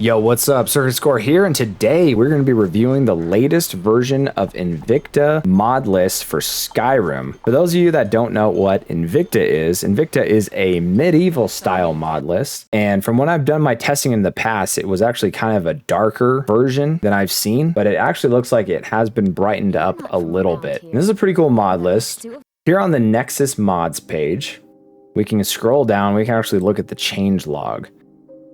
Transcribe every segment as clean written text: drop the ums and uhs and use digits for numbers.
Yo, what's up? Circuit Score here, and today we're going to be reviewing the latest version of Invicta mod list for Skyrim. For those of you that don't know what Invicta is a medieval style mod list, and from when I've done my testing in the past, it was actually kind of a darker version than I've seen, but it actually looks like it has been brightened up a little bit. And this is a pretty cool mod list. Here on the Nexus mods page, we can scroll down, we can actually look at the changelog.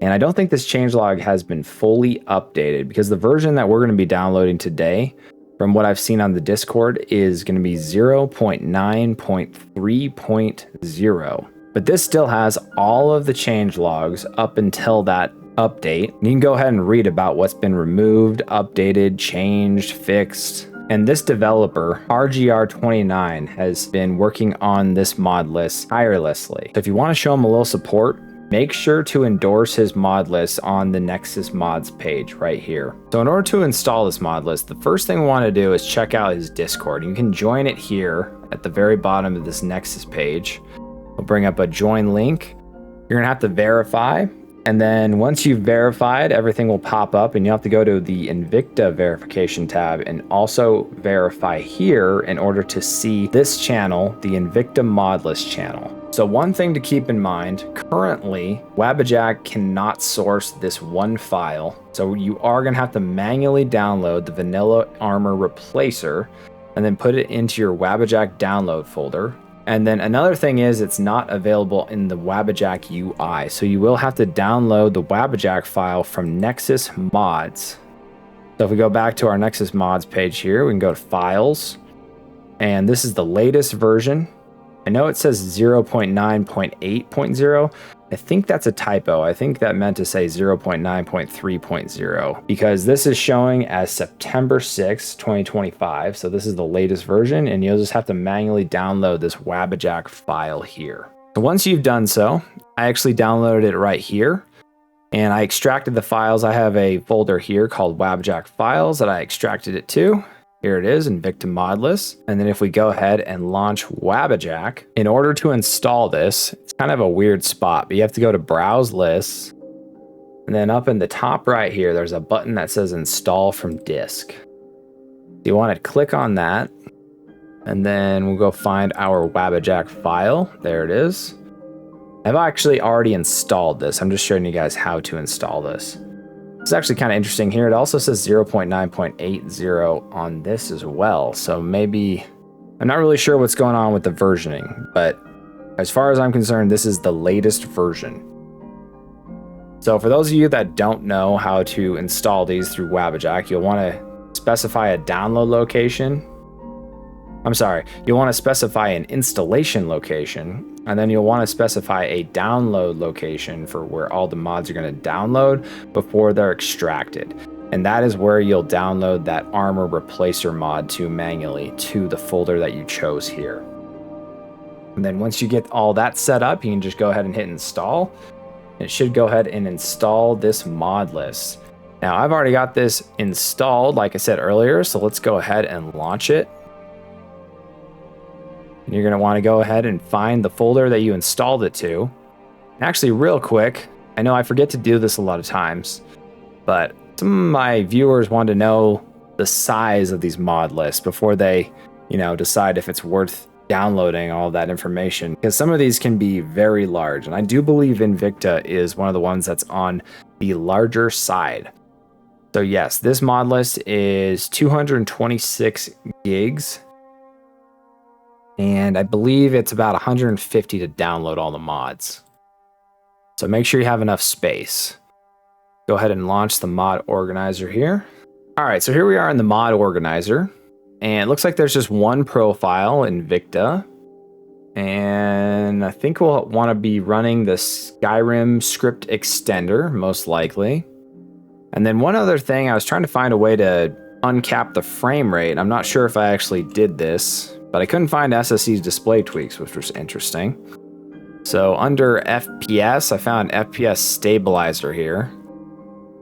And I don't think this changelog has been fully updated because the version that we're going to be downloading today, from what I've seen on the Discord, is going to be 0.9.3.0. But this still has all of the changelogs up until that update. You can go ahead and read about what's been removed, updated, changed, fixed. And this developer, RGR29, has been working on this mod list tirelessly. So if you want to show him a little support, make sure to endorse his mod list on the Nexus mods page right here. So in order to install this mod list, the first thing we want to do is check out his Discord. You can join it here at the very bottom of this Nexus page. We'll bring up a join link. You're gonna have to verify. And then once you've verified, everything will pop up and you have to go to the Invicta verification tab and also verify here in order to see this channel, the Invicta mod list channel. So one thing to keep in mind, currently, Wabbajack cannot source this one file. So you are gonna have to manually download the vanilla armor replacer and then put it into your Wabbajack download folder. And then another thing is it's not available in the Wabbajack UI. So you will have to download the Wabbajack file from Nexus mods. So if we go back to our Nexus mods page here, we can go to files. And this is the latest version. I know it says 0.9.8.0. I think that's a typo. I think that meant to say 0.9.3.0 because this is showing as September 6, 2025. So this is the latest version and you'll just have to manually download this Wabbajack file here. So once you've done so, I actually downloaded it right here and I extracted the files. I have a folder here called Wabbajack files that I extracted it to. Here it is, Invicta mod list. And then if we go ahead and launch Wabbajack, in order to install this, it's kind of a weird spot, but you have to go to Browse Lists. And then up in the top right here, there's a button that says Install from Disk. You want to click on that. And then we'll go find our Wabbajack file. There it is. I've actually already installed this. I'm just showing you guys how to install this. It's actually kind of interesting here. It also says 0.9.80 on this as well. So maybe, I'm not really sure what's going on with the versioning, but as far as I'm concerned, this is the latest version. So for those of you that don't know how to install these through Wabbajack, you'll want to specify a download location. I'm sorry, you'll want to specify an installation location, and then you'll want to specify a download location for where all the mods are going to download before they're extracted. And that is where you'll download that armor replacer mod to manually to the folder that you chose here. And then once you get all that set up, you can just go ahead and hit install. It should go ahead and install this mod list. Now I've already got this installed, like I said earlier, so let's go ahead and launch it. And you're going to want to go ahead and find the folder that you installed it to. Actually, real quick, I know I forget to do this a lot of times, but some of my viewers want to know the size of these mod lists before they, decide if it's worth downloading all that information. Because some of these can be very large. And I do believe Invicta is one of the ones that's on the larger side. So yes, this mod list is 226 gigs. And I believe it's about 150 to download all the mods. So make sure you have enough space. Go ahead and launch the mod organizer here. All right, so here we are in the mod organizer. And it looks like there's just one profile, Invicta. And I think we'll want to be running the Skyrim script extender, most likely. And then one other thing, I was trying to find a way to uncap the frame rate. I'm not sure if I actually did this, but I couldn't find SSC's display tweaks, which was interesting. So under FPS, I found an FPS stabilizer here.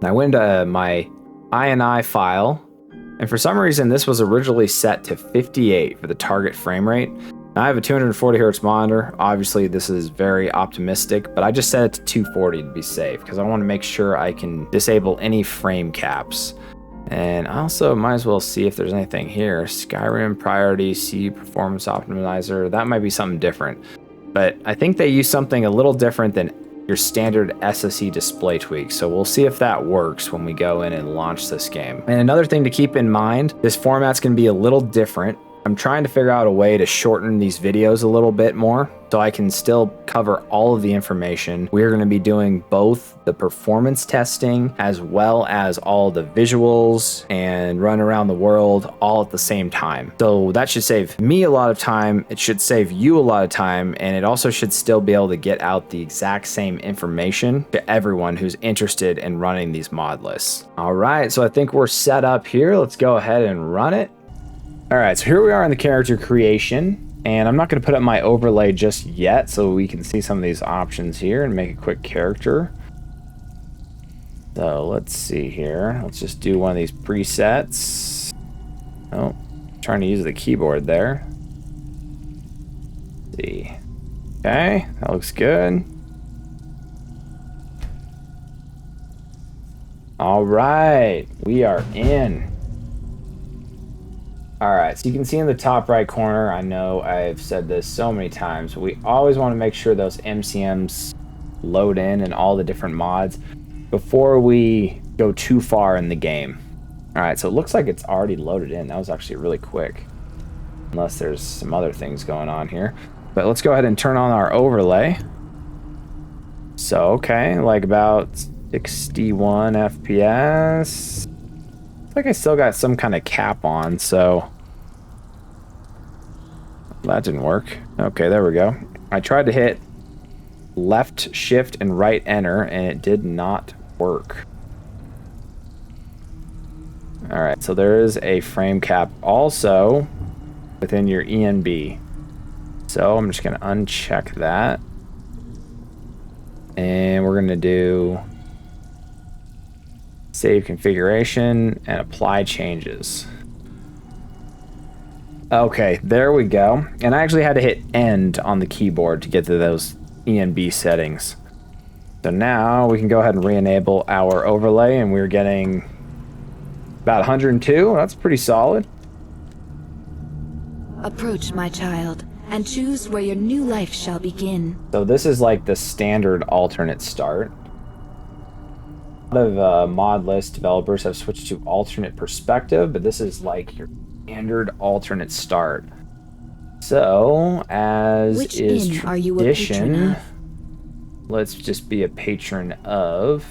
And I went to my INI file, and for some reason this was originally set to 58 for the target frame rate. Now I have a 240 hertz monitor. Obviously, this is very optimistic, but I just set it to 240 to be safe because I want to make sure I can disable any frame caps. And I also might as well see if there's anything here. Skyrim Priority C Performance Optimizer. That might be something different. But I think they use something a little different than your standard SSE display tweak. So we'll see if that works when we go in and launch this game. And another thing to keep in mind, this format's gonna be a little different. I'm trying to figure out a way to shorten these videos a little bit more so I can still cover all of the information. We're going to be doing both the performance testing as well as all the visuals and run around the world all at the same time. So that should save me a lot of time. It should save you a lot of time, and it also should still be able to get out the exact same information to everyone who's interested in running these mod lists. All right, so I think we're set up here. Let's go ahead and run it. All right, so here we are in the character creation, and I'm not going to put up my overlay just yet so we can see some of these options here and make a quick character. So let's see here. Let's just do one of these presets. Oh, trying to use the keyboard there. Let's see. Okay, that looks good. All right, we are in. All right, so you can see in the top right corner, I know I've said this so many times, but we always want to make sure those MCMs load in and all the different mods before we go too far in the game. All right, so it looks like it's already loaded in. That was actually really quick, unless there's some other things going on here. But let's go ahead and turn on our overlay. So, okay, like about 61 FPS. Looks like I still got some kind of cap on, so that didn't work. Okay, there we go. I tried to hit left shift and right enter, and it did not work. All right, so there is a frame cap also within your ENB. So I'm just gonna uncheck that. And we're gonna do save configuration and apply changes. Okay, there we go. And I actually had to hit end on the keyboard to get to those ENB settings. So now we can go ahead and re-enable our overlay, and we're getting about 102. That's pretty solid. Approach, my child, and choose where your new life shall begin. So this is like the standard alternate start. A lot of mod list developers have switched to alternate perspective, but this is like your standard alternate start. So, as Which is inn are you a patron tradition, of? let's just be a patron of,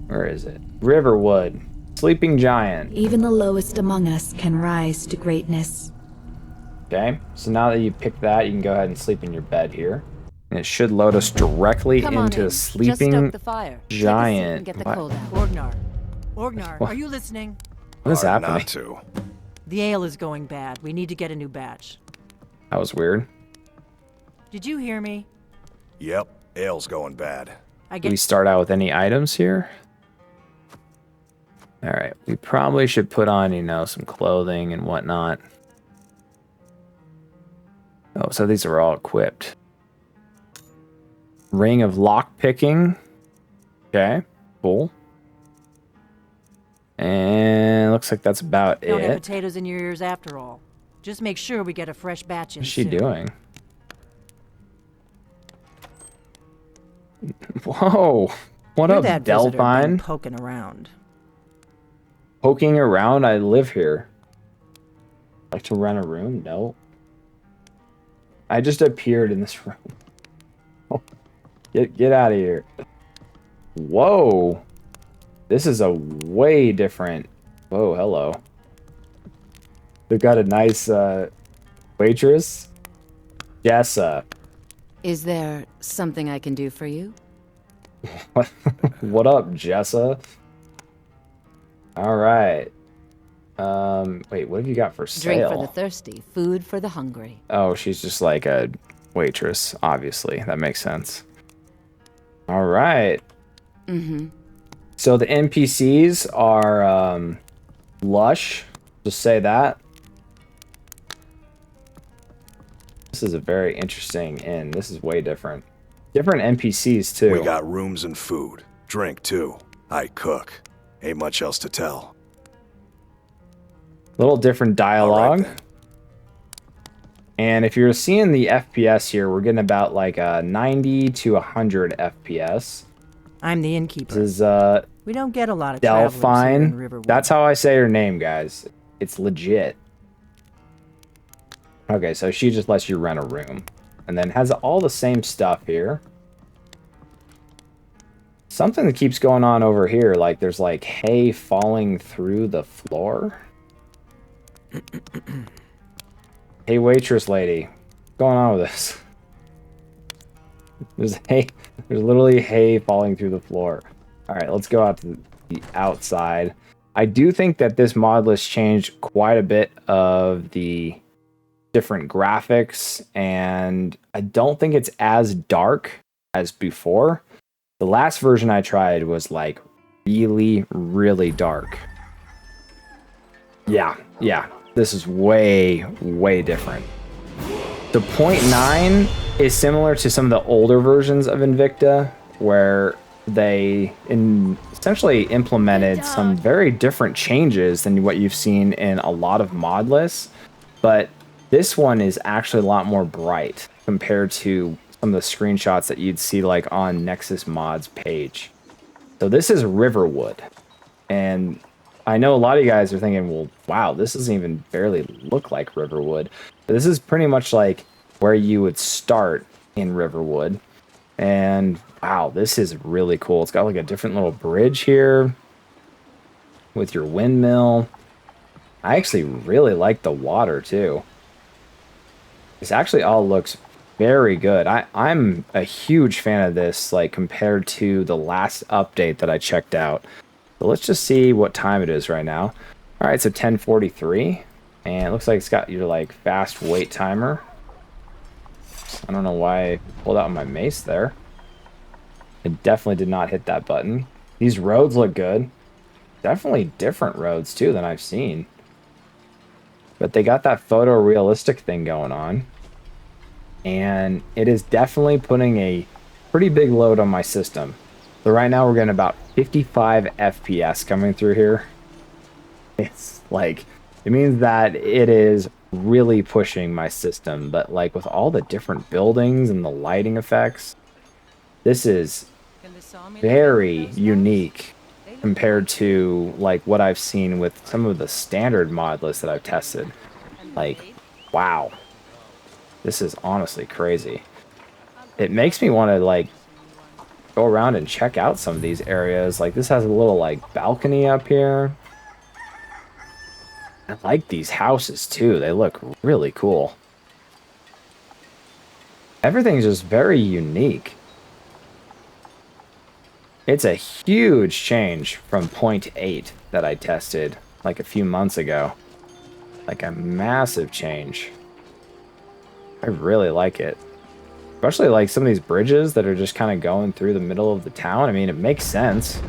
where is it? Riverwood, Sleeping Giant. Even the lowest among us can rise to greatness. Okay, so now that you pick that, you can go ahead and sleep in your bed here. And it should load us directly into Sleeping Giant. Get the cold out. Orgnar, What? are you listening? What is Hard happening? not to. The ale is going bad. We need to get a new batch. That was weird. Did you hear me? Yep, ale's going bad. Do we start out with any items here? All right, we probably should put on, you know, some clothing and whatnot. Oh, so these are all equipped. Ring of lock picking. Okay, cool. And looks like that's about Don't have it. potatoes in your ears after all. Just make sure we get a fresh batch in What's she soon. doing? Whoa! What You're up, that visitor been Delphine? poking around. Poking around? I live here. Like to rent a room? No. I just appeared in this room. Get out of here. Whoa. This is a way different. Whoa, hello. They've got a nice waitress. Jessa. Is there something I can do for you? What up, Jessa? All right. Wait, what have you got for sale? Drink for the thirsty, food for the hungry. Oh, she's just like a waitress, obviously. That makes sense. All right. Mm-hmm. So the NPCs are lush. Just say that. This is a very interesting inn. This is way different. Different NPCs too. We got rooms and food. Drink, too. I cook. Ain't much else to tell. Little different dialogue. All right, then. And if you're seeing the FPS here, we're getting about like 90 to 100 FPS. I'm the innkeeper. This is We don't get a lot of travelers here in Delphine. Riverwood. That's how I say her name, guys. It's legit. Okay, so she just lets you rent a room. And then has all the same stuff here. Something that keeps going on over here, like there's like hay falling through the floor. Hey, waitress lady, what's going on with this? There's hay. There's literally hay falling through the floor. All right, let's go out to the outside. I do think that this mod list changed quite a bit of the different graphics, and I don't think it's as dark as before. The last version I tried was like really, really dark. Yeah. This is way, way different. The 0.9 is similar to some of the older versions of Invicta, where they essentially implemented some very different changes than what you've seen in a lot of mod lists. But this one is actually a lot more bright compared to some of the screenshots that you'd see like on Nexus Mods page. So this is Riverwood. And I know a lot of you guys are thinking, well, wow, this doesn't even barely look like Riverwood. But this is pretty much like where you would start in Riverwood. And wow, this is really cool. It's got like a different little bridge here with your windmill. I actually really like the water too. This actually all looks very good. I'm a huge fan of this, like compared to the last update that I checked out. So let's just see what time it is right now. All right, so 10:43, and it looks like it's got your like fast wait timer. I don't know why I pulled out my mace there. It definitely did not hit that button. These roads look good. Definitely different roads too than I've seen. But they got that photorealistic thing going on. And it is definitely putting a pretty big load on my system. So right now we're getting about 55 FPS coming through here. It's like, it means that it is really pushing my system. But like with all the different buildings and the lighting effects, this is very unique compared to like what I've seen with some of the standard mod lists that I've tested. Like, wow. This is honestly crazy. It makes me want to like go around and check out some of these areas. Like this has a little like balcony up here. I like these houses too. They look really cool. Everything's just very unique. It's a huge change from 0.8 that I tested like a few months ago. Like a massive change. I really like it. Especially like some of these bridges that are just kind of going through the middle of the town. I mean, it makes sense.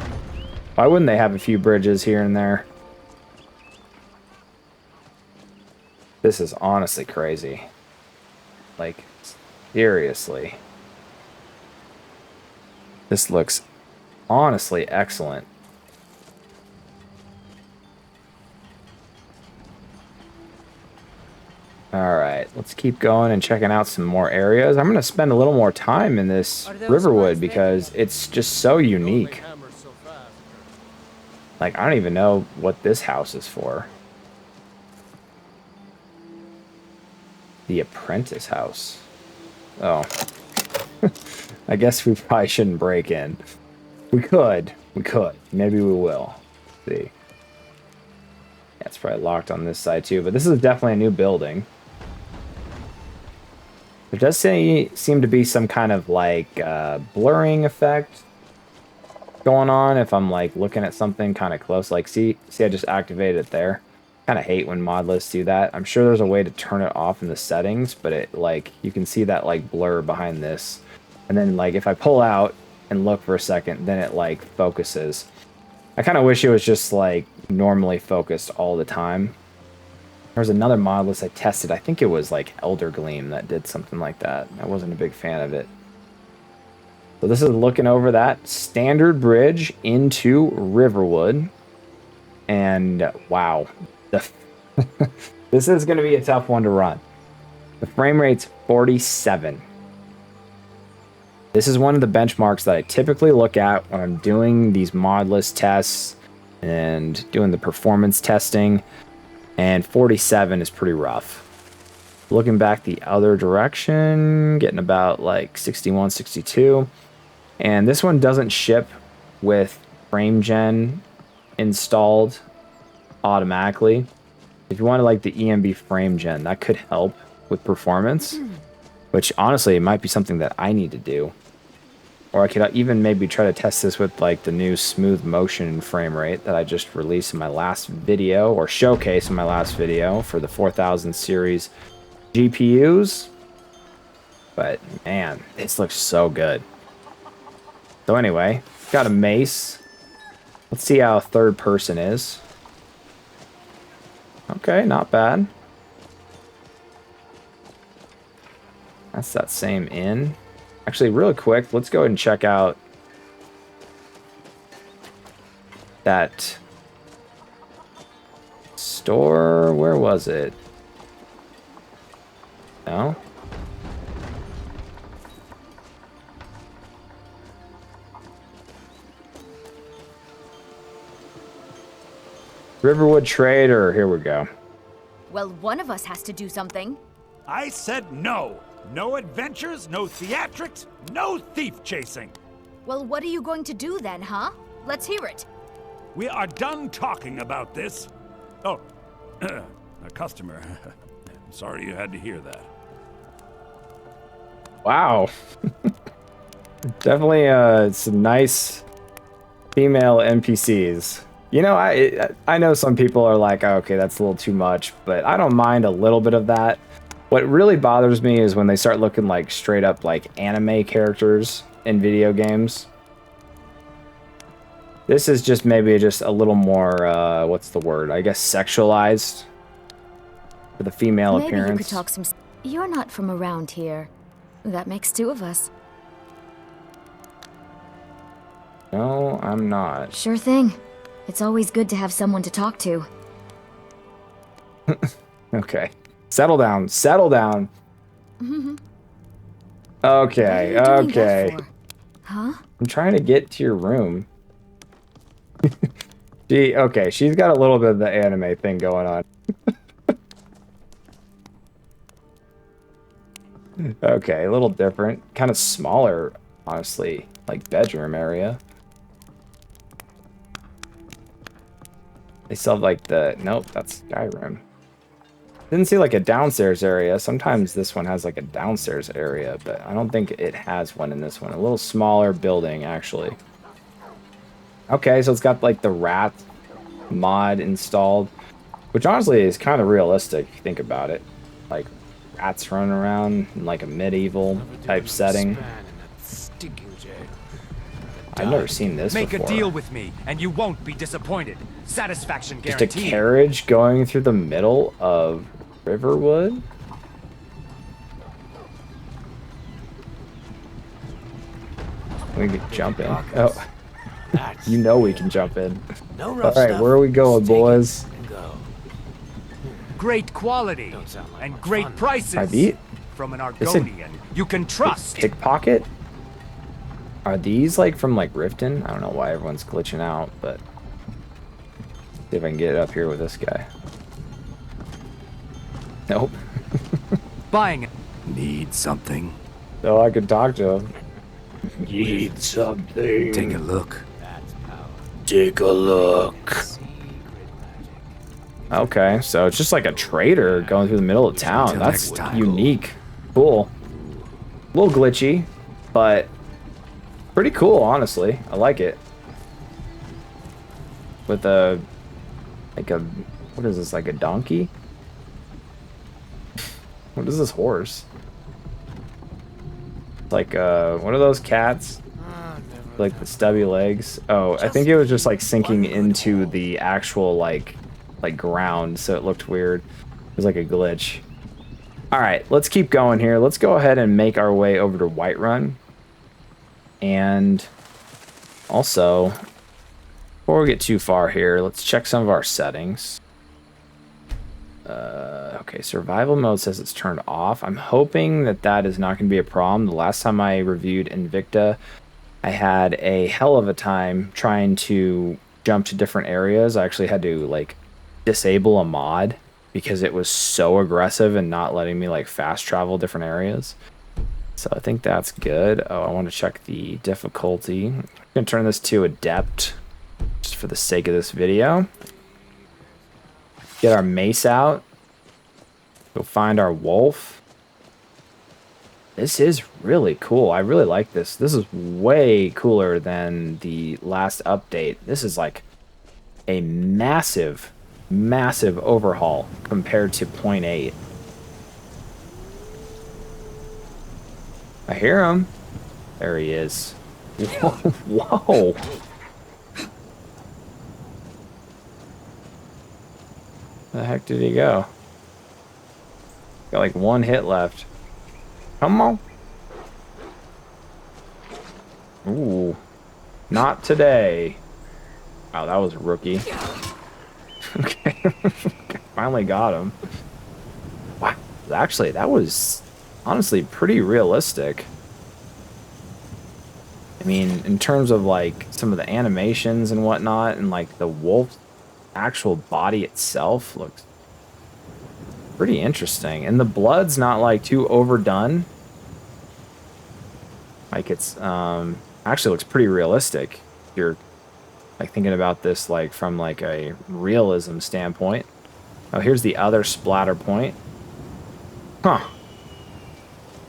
Why wouldn't they have a few bridges here and there? This is honestly crazy. Like, seriously. This looks honestly excellent. Alright, let's keep going and checking out some more areas. I'm going to spend a little more time in this Riverwood because it's just so unique. Like, I don't even know what this house is for. The apprentice house. Oh. I guess we probably shouldn't break in. We could. Maybe we will. Let's see. Yeah, it's probably locked on this side too, but this is definitely a new building. There does seem to be some kind of like blurring effect going on if I'm like looking at something kind of close. Like see I just activated it there. Kind of hate when mod lists do that. I'm sure there's a way to turn it off in the settings, but it like you can see that like blur behind this. And then like if I pull out and look for a second, then it like focuses. I kind of wish it was just like normally focused all the time. There was another modlist I tested. I think it was like Elder Gleam that did something like that. I wasn't a big fan of it. So this is looking over that standard bridge into Riverwood. And wow, this is going to be a tough one to run. The frame rate's 47. This is one of the benchmarks that I typically look at when I'm doing these modlist tests and doing the performance testing. And 47 is pretty rough. Looking back the other direction, getting about like 61, 62. And this one doesn't ship with frame gen installed automatically. If you wanted like the EMB frame gen, that could help with performance, which honestly, it might be something that I need to do. Or I could even maybe try to test this with like the new smooth motion frame rate that I just released in my last video, or showcase in my last video for the 4000 series GPUs. But man, this looks so good. So anyway, got a mace. Let's see how a third person is. Okay, not bad. That's that same inn. Actually, really quick, let's go ahead and check out that store. Where was it? No? Riverwood Trader, here we go. Well, one of us has to do something. I said no. No adventures, no theatrics, no thief chasing. Well, what are you going to do then, huh? Let's hear it. We are done talking about this. Oh, a customer. I'm sorry you had to hear that. Wow. Definitely some nice female NPCs. You know, I know some people are like, oh, okay, that's a little too much, but I don't mind a little bit of that. What really bothers me is when they start looking like straight up like anime characters in video games. This is just maybe just a little more, what's the word? I guess sexualized for the female Maybe appearance. you could talk some... You're not from around here. That makes two of us. No, I'm not. Sure thing. It's always good to have someone to talk to. Okay. Settle down. Settle down. Okay. What are you doing Okay. that for? Huh? I'm trying to get to your room. Okay, she's got a little bit of the anime thing going on. Okay, a little different. Kind of smaller, honestly, like bedroom area. They still have like the... Nope, that's Skyrim. Didn't see like a downstairs area. Sometimes this one has like a downstairs area, but I don't think it has one in this one. A little smaller building, actually. Okay, so it's got like the rat mod installed, which honestly is kind of realistic if you think about it. Like rats running around in like a medieval type setting. I've never seen this Make before. a deal with me, and you won't be disappointed. Satisfaction Just a guaranteed. carriage going through the middle of Riverwood? We can jump in. Oh, you know we can jump in. No All right, where are we going, boys? Great quality and great prices. Are these From an This a- Argonian you can trust. pickpocket? Are these like from like Riften? I don't know why everyone's glitching out, but see if I can get it up here with this guy. Nope. Buying it. Need something? So I could talk to him. Need something. Take a look. Take a look. Okay, so it's just like a trader going through the middle of town. Until That's next time. unique. Cool. A little glitchy, but pretty cool, honestly. I like it. With a, like a, what is this, like a donkey? What is this horse? Like, what are those cats? Like the stubby legs? Oh, I think it was just like sinking into the actual, like ground, so it looked weird. was like a glitch. All right, let's keep going here. Let's go ahead and make our way over to Whiterun. And also, before we get too far here, let's check some of our settings. Okay, survival mode says it's turned off. I'm hoping that that is not going to be a problem. The last time I reviewed Invicta, I had a hell of a time trying to jump to different areas. I actually had to like disable a mod because it was so aggressive and not letting me like fast travel different areas. So I think that's good. Oh, I want to check the difficulty. I'm going to turn this to Adept just for the sake of this video. Get our mace out. Go find our wolf. This is really cool. I really like this. This is way cooler than the last update. This is like a massive, massive overhaul compared to 0.8. I hear him. There he is. Whoa. Whoa. Where the heck did he go? Got like one hit left. Come on. Ooh. Not today. Wow, that was a rookie. Okay. Finally got him. Wow. Actually, that was honestly pretty realistic. I mean, in terms of like some of the animations and whatnot, and like the wolf's actual body itself looks pretty interesting. And the blood's not like too overdone. Like it's actually looks pretty realistic. You're like thinking about this like from like a realism standpoint. Oh, here's the other splatter point. Huh.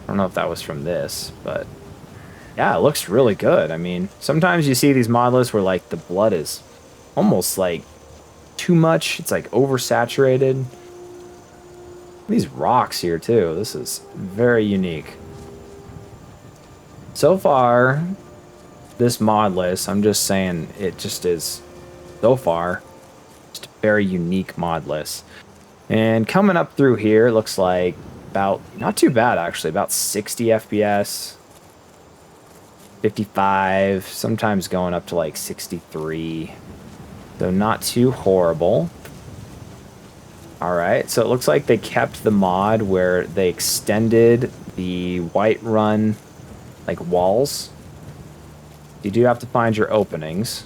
I don't know if that was from this, but yeah, it looks really good. I mean, sometimes you see these mod lists where like the blood is almost like too much. It's like oversaturated. These rocks here too. This is very unique. So far, this mod list, I'm just saying it just is so far just a very unique mod list. And coming up through here, it looks like about, not too bad actually, about 60 FPS, 55, sometimes going up to like 63. So not too horrible. Alright, so it looks like they kept the mod where they extended the Whiterun like walls. You do have to find your openings.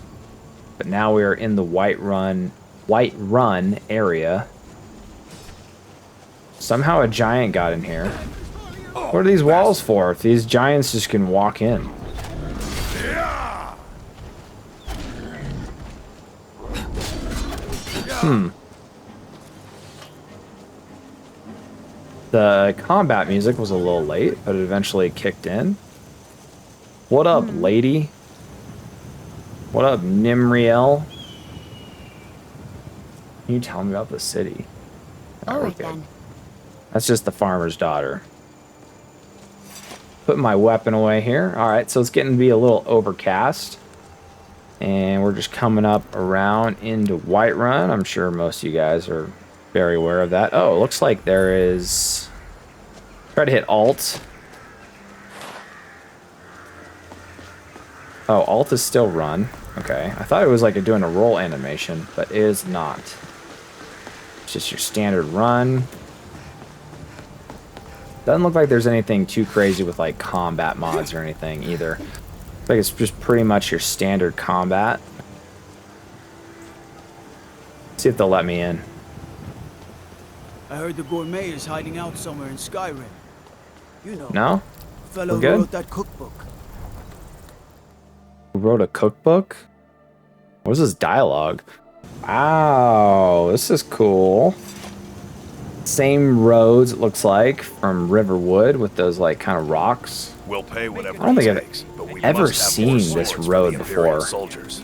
But now we are in the Whiterun area. Somehow a giant got in here. What are these walls for if these giants just can walk in? The combat music was a little late, but it eventually kicked in. What up, lady? What up, Nimriel? Can you tell me about the city? All right then. That's just the farmer's daughter. Put my weapon away here. Alright, so it's getting to be a little overcast. And we're just coming up around into Whiterun. I'm sure most of you guys are very aware of that. Oh, it looks like there is... Try to hit Alt. Oh, Alt is still run. Okay, I thought it was like doing a roll animation, but it is not. It's just your standard run. Doesn't look like there's anything too crazy with like combat mods or anything either. Looks like it's just pretty much your standard combat. See if they'll let me in. I heard the gourmet is hiding out somewhere in Skyrim. You know, No? the fellow We're who good? wrote that cookbook. Who wrote a cookbook? What is this dialogue? Wow, this is cool. Same roads, it looks like, from Riverwood with those like kind of rocks. We'll pay whatever I don't it think takes, but we I've ever must have more seen this swords for road the Imperial before. soldiers.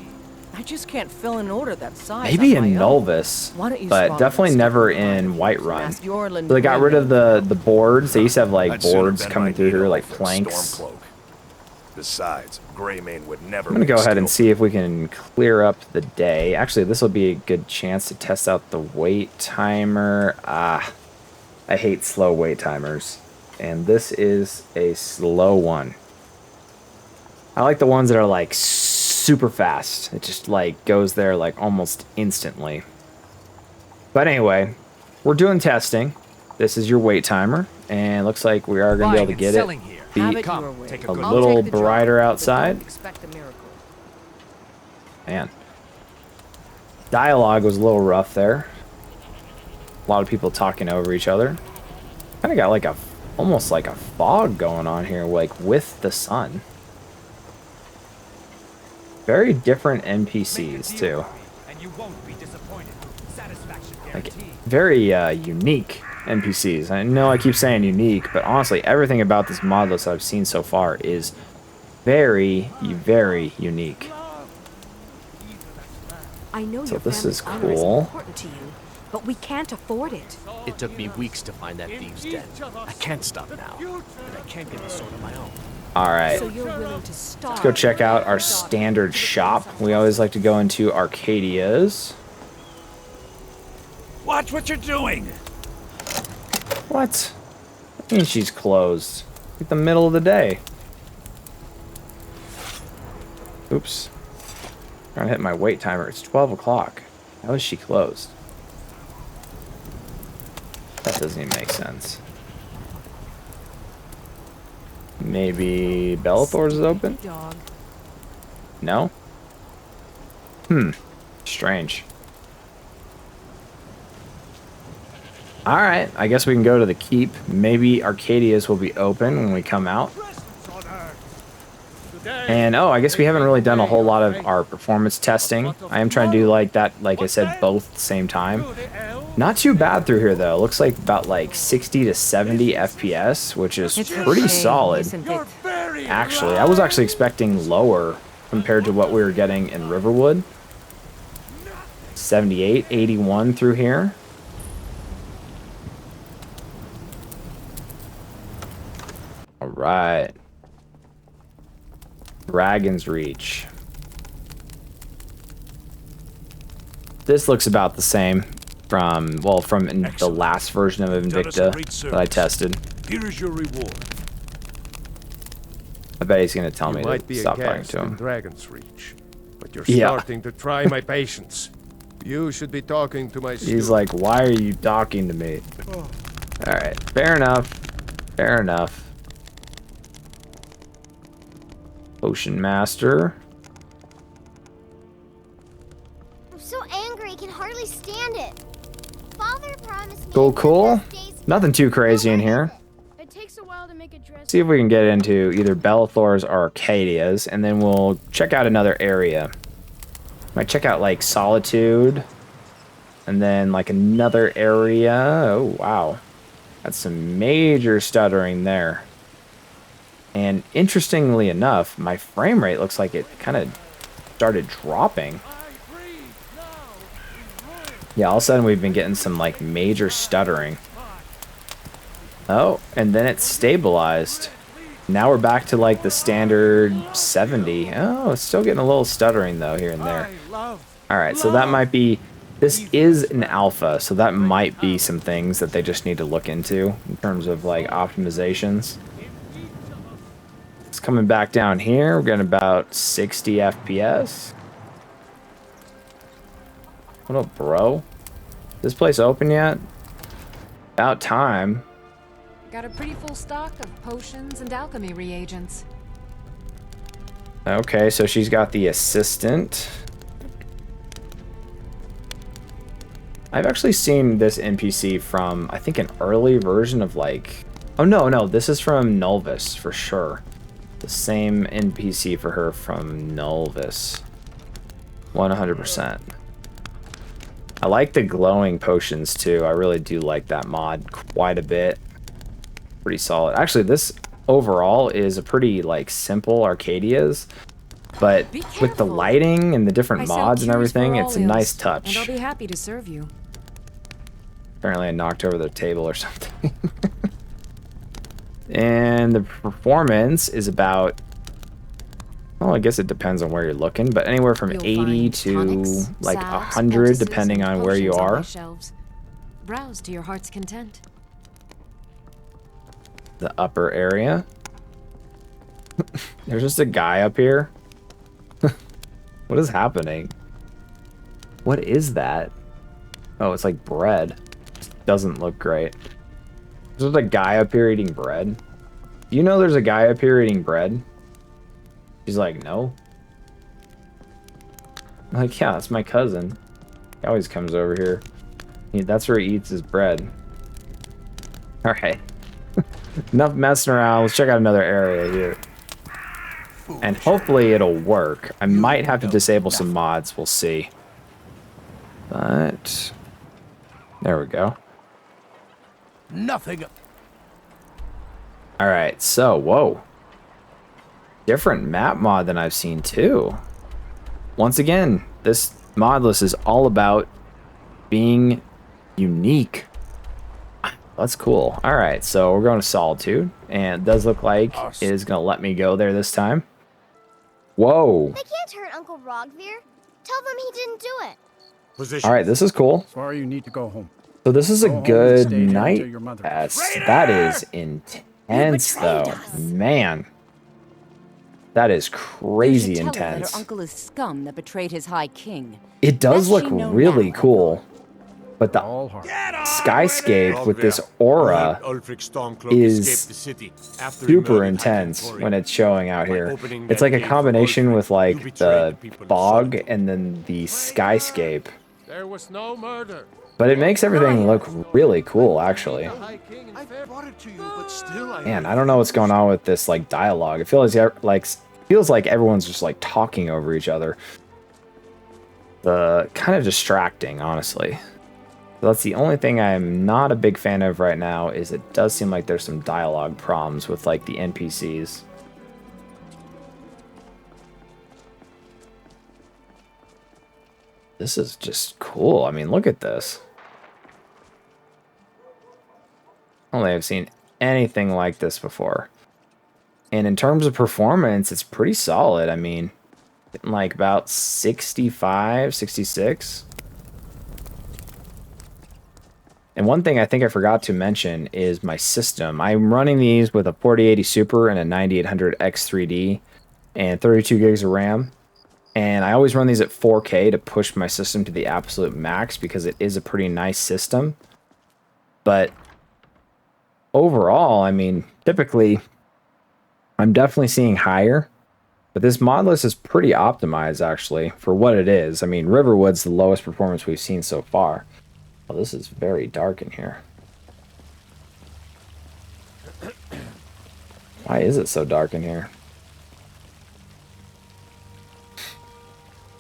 I just can't fill an order that size. Maybe on in my own. Nulvis, Why don't you but swallow definitely that never stuff in and Whiterun. ask Yorlin So they got rid of the boards. They used to have like I'd sooner boards bend coming my through here, needle like than planks. Stormcloak. Besides, Greymane would never. I'm gonna go make ahead and steel. see if we can clear up the day. Actually, this will be a good chance to test out the wait timer. I hate slow wait timers. And this is a slow one. I like the ones that are like super fast. It just like goes there like almost instantly. But anyway, we're doing testing. This is your wait timer, and it looks like we are going to be able to get it be a little brighter outside. Man, dialogue was a little rough there. A lot of people talking over each other. Kind of got like a almost like a fog going on here, like with the sun. Very different NPCs too. Like very unique NPCs. I know I keep saying unique, but honestly, everything about this mod list I've seen so far is very, very unique. I know So your this is family's honor is cool. important to you, but we can't afford it. It took me weeks to find that thieves' den. I can't stop now, and I can't get the sword on my own. All right, So you're willing to starve. let's go check out our standard shop. We always like to go into Arcadia's. Watch what you're doing! What? I mean, she's closed. It's the middle of the day. Oops. Trying to hit my wait timer. It's 12 o'clock. How is she closed? That doesn't even make sense. Maybe Bellathor's is open? Dog. No? Strange. Alright, I guess we can go to the keep. Maybe Arcadia's will be open when we come out. And oh, I guess we haven't really done a whole lot of our performance testing. I am trying to do like that, like I said, both at the same time. Not too bad through here though. Looks like about like 60 to 70 FPS, which is pretty solid. Actually, I was actually expecting lower compared to what we were getting in Riverwood. 78, 81 through here. All right. Dragon's Reach. This looks about the same from, well, from the last version of Invicta that I tested. Here is your reward. I bet he's going to tell me might to be stop a talking guest to in him. Dragon's Reach, but you're Yeah. starting to try my patience. You should be talking to my He's steward. like, why are you talking to me? Alright, fair enough. Fair enough. Potion Master. I'm so angry, I can hardly stand it. Father promised me. Cool. Nothing too crazy in here. It takes a while to make a dress. See if we can get into either Bellathor's or Arcadia's, and then we'll check out another area. Might check out like Solitude, and then like another area. Oh wow, that's some major stuttering there. And interestingly enough, my frame rate looks like it kind of started dropping. Yeah, all of a sudden we've been getting some like major stuttering. Oh, and then it stabilized. Now we're back to like the standard 70. Oh, it's still getting a little stuttering though here and there. Alright, so that might be... This is an alpha, so that might be some things that they just need to look into in terms of like optimizations. It's coming back down here. We're getting about 60 FPS. What up, bro? This place open yet? About time. Got a pretty full stock of potions and alchemy reagents. Okay, so she's got the assistant. I've actually seen this NPC from, I think, an early version of like... Oh, no, this is from Nulvis, for sure. The same NPC for her from Nulvis. 100%. I like the glowing potions, too. I really do like that mod quite a bit. Pretty solid. Actually, this overall is a pretty, like, simple Arcadia's. But with the lighting and the different mods and everything, it's a nice touch. And I'll be happy to serve you. Apparently I knocked over the table or something. And the performance is about, well, I guess it depends on where you're looking, but anywhere from 80 to like 100 depending on where you are. Browse to your heart's content. the upper area. There's just a guy up here. What is happening? What is that? Oh, it's like bread. Doesn't look great. There's a guy up here eating bread. Do you know there's a guy up here eating bread? He's like, no. I'm like, yeah, that's my cousin. He always comes over here. That's where he eats his bread. Alright. Enough messing around. Let's check out another area here. And hopefully it'll work. I might have to disable some mods. We'll see. But... there we go. Nothing. Alright, so, whoa. Different map mod than I've seen too. Once again, this mod list is all about being unique. That's cool. Alright, so we're going to Solitude. And it does look like it is going to let me go there this time. Whoa. They can't hurt Uncle Rogvir. Tell them he didn't do it. Alright, this is cool. Sorry, you need to go home. So this is a good night test. That is intense, though. Man. That is crazy Tell her that intense. her uncle is scum that betrayed his high king. It does look really now, cool. But the skyscape with this aura is super intense when it's showing out here. It's like a combination with like the bog and then the skyscape. There was no murder. But it makes everything look really cool, actually. Man, I don't know what's going on with this like dialogue. It feels like everyone's just like talking over each other. Kind of distracting, honestly. So that's the only thing I'm not a big fan of right now, is it does seem like there's some dialogue problems with like the NPCs. This is just cool. I mean, look at this. I don't think I've seen anything like this before. And in terms of performance, it's pretty solid. I mean, like about 65, 66. And one thing I think I forgot to mention is my system. I'm running these with a 4080 Super and a 9800 X3D and 32 gigs of RAM. And I always run these at 4K to push my system to the absolute max because it is a pretty nice system. But overall, I mean, typically, I'm definitely seeing higher. But this mod list is pretty optimized, actually, for what it is. I mean, Riverwood's the lowest performance we've seen so far. Well, this is very dark in here. Why is it so dark in here?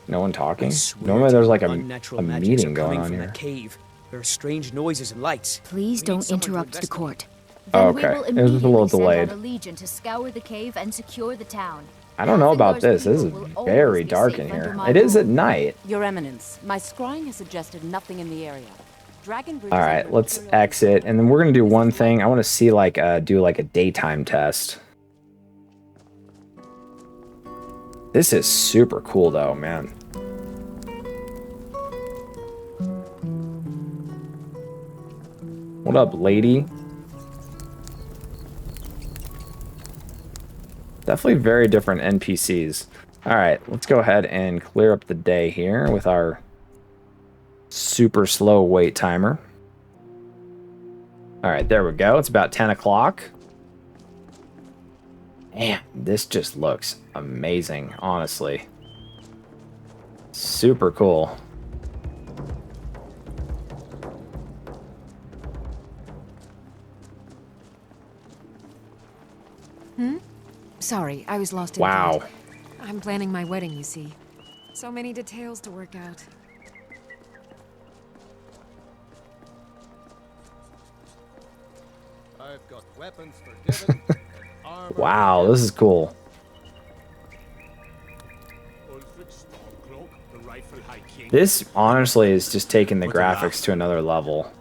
No one talking? Normally there's like a meeting going on here. Cave. There are strange noises and lights. Please don't interrupt the court. Oh, okay. It was just a little delayed. Send out a legion to scour the cave and secure the town. I don't know about this. This is very dark in here. It is at night. Your Eminence, my scrying has suggested nothing in the area. All right, let's exit, and then we're gonna do one thing. I want to see like do like a daytime test. This is super cool, though, man. What up, lady? Definitely very different NPCs. All right, let's go ahead and clear up the day here with our super slow wait timer. All right, there we go. It's about 10 o'clock. Man, this just looks amazing, honestly. Super cool. Sorry, I was lost in Wow. thought. I'm planning my wedding, you see. So many details to work out. I've got weapons forgiven. Wow, this is cool. This honestly is just taking the graphics to another level.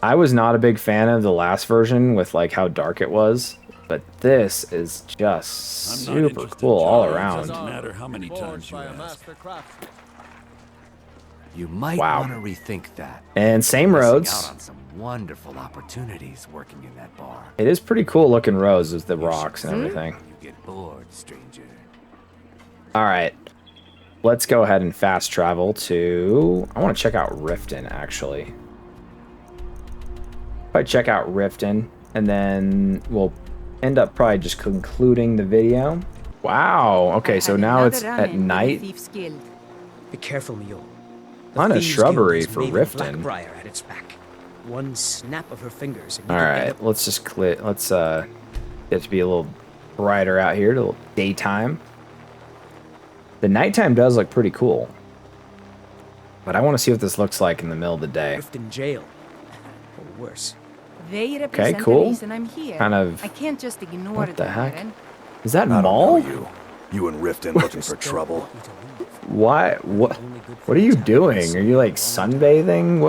I was not a big fan of the last version with like how dark it was, but this is just super cool all around. Doesn't matter how many times you ask. You might want to rethink that. And same Missing roads. out on some wonderful opportunities working in that bar. It is pretty cool looking rows with the rocks and everything. You get bored, stranger. All right. Let's go ahead and fast travel to... I want to check out Riften, actually. If I check out Riften, and then we'll end up probably just concluding the video. Wow. Okay, so now it's at night. Be careful, Mule. On a shrubbery for Riften. Blackbriar at its back. One snap of her fingers. All right, let's just click. Let's get it to be a little brighter out here, a little daytime. The nighttime does look pretty cool, but I want to see what this looks like in the middle of the day. Riften jail, or worse. They Okay, represent the cool. reason I'm here. Kind of. I can't just ignore What the them, heck? Aaron. Is that I don't Maul? know you and Riften looking for trouble. Why? What are you doing? Are you like sunbathing?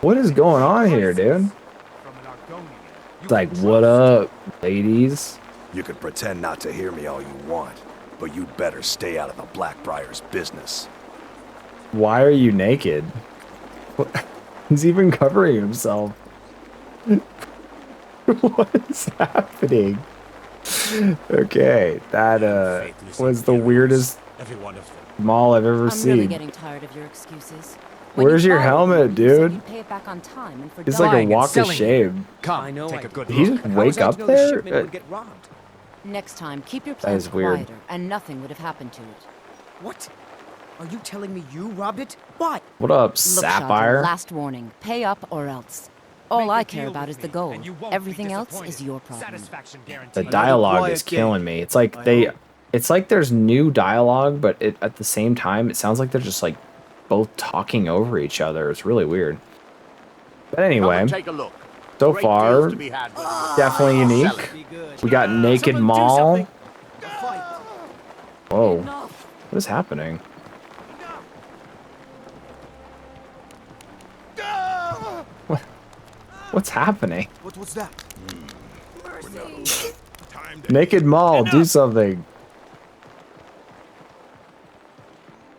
What is going on here, dude? It's like, what up, ladies? You could pretend not to hear me all you want, but you'd better stay out of the Blackbriar's business. Why are you naked? He's even covering himself. What is happening? Okay, that was the weirdest mall I've ever I'm really seen. getting tired of your excuses. Where's your helmet, dude? You pay it back on time, and for It's like a walk of shame. Come, I know. take a good Did he look. just How was wake I to up know the there? shipment would get robbed? next time, keep your That plans is weird. quieter, and nothing would have happened to it. What? Are you telling me you robbed it? Why? What up, Look, Sapphire? Shelton, last warning. Pay up or else. All I care about is the gold. Everything else is your problem. The dialogue is killing me. It's like it's like there's new dialogue, but at the same time, it sounds like they're just like both talking over each other. It's really weird. But anyway, so far, definitely unique. We got Naked Mall. Whoa, what is happening? What's happening? What was that? Naked Mall, do something.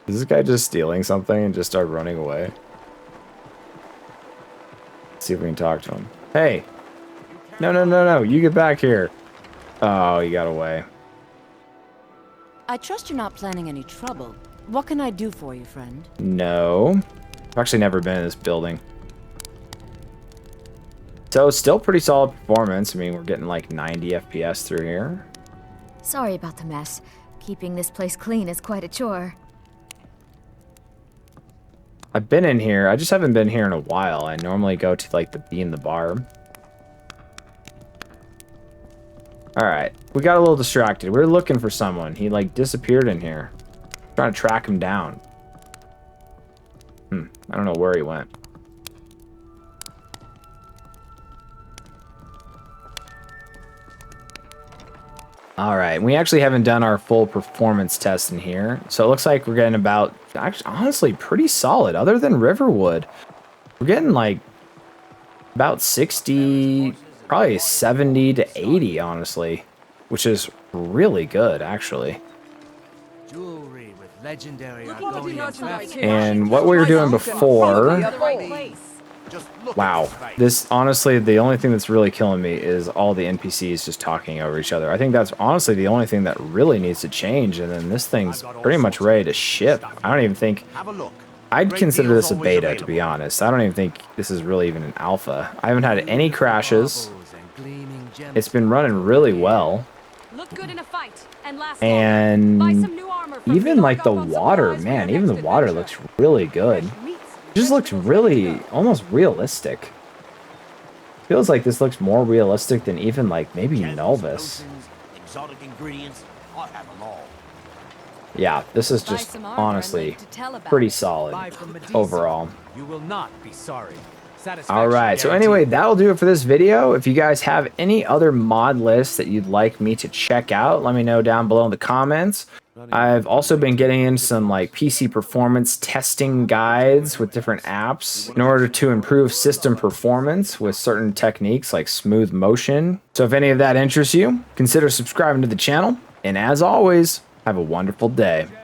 Is this guy just stealing something and just start running away? Let's see if we can talk to him. Hey! No, you get back here. Oh, he got away. I trust you're not planning any trouble. What can I do for you, friend? No. I've actually never been in this building. So, still pretty solid performance. I mean, we're getting like 90 FPS through here. Sorry about the mess. Keeping this place clean is quite a chore. I've been in here. I just haven't been here in a while. I normally go to like be in the bar. Alright. We got a little distracted. We were looking for someone. He like disappeared in here. Trying to track him down. I don't know where he went. Alright, we actually haven't done our full performance test in here. So it looks like we're getting about, actually, honestly, pretty solid. Other than Riverwood, we're getting like about 60, probably 70 to 80, honestly. Which is really good, actually. Jewelry with legendary And what we were doing before... Wow, this honestly, the only thing that's really killing me is all the NPCs just talking over each other. I think that's honestly the only thing that really needs to change, and then this thing's pretty much ready to ship. I don't even think... I'd consider this a beta, to be honest. I don't even think this is really even an alpha. I haven't had any crashes. It's been running really well. Look good in a fight and last And even like the water, man, even the water looks really good. It just looks really almost realistic. Feels like this looks more realistic than even like maybe Nulvis. Exotic ingredients, I have them all. Yeah, this is just honestly pretty solid overall. You will not be sorry. Alright, so anyway, that'll do it for this video. If you guys have any other mod lists that you'd like me to check out, let me know down below in the comments. I've also been getting in some like PC performance testing guides with different apps in order to improve system performance with certain techniques like smooth motion. So if any of that interests you, consider subscribing to the channel. And as always, have a wonderful day.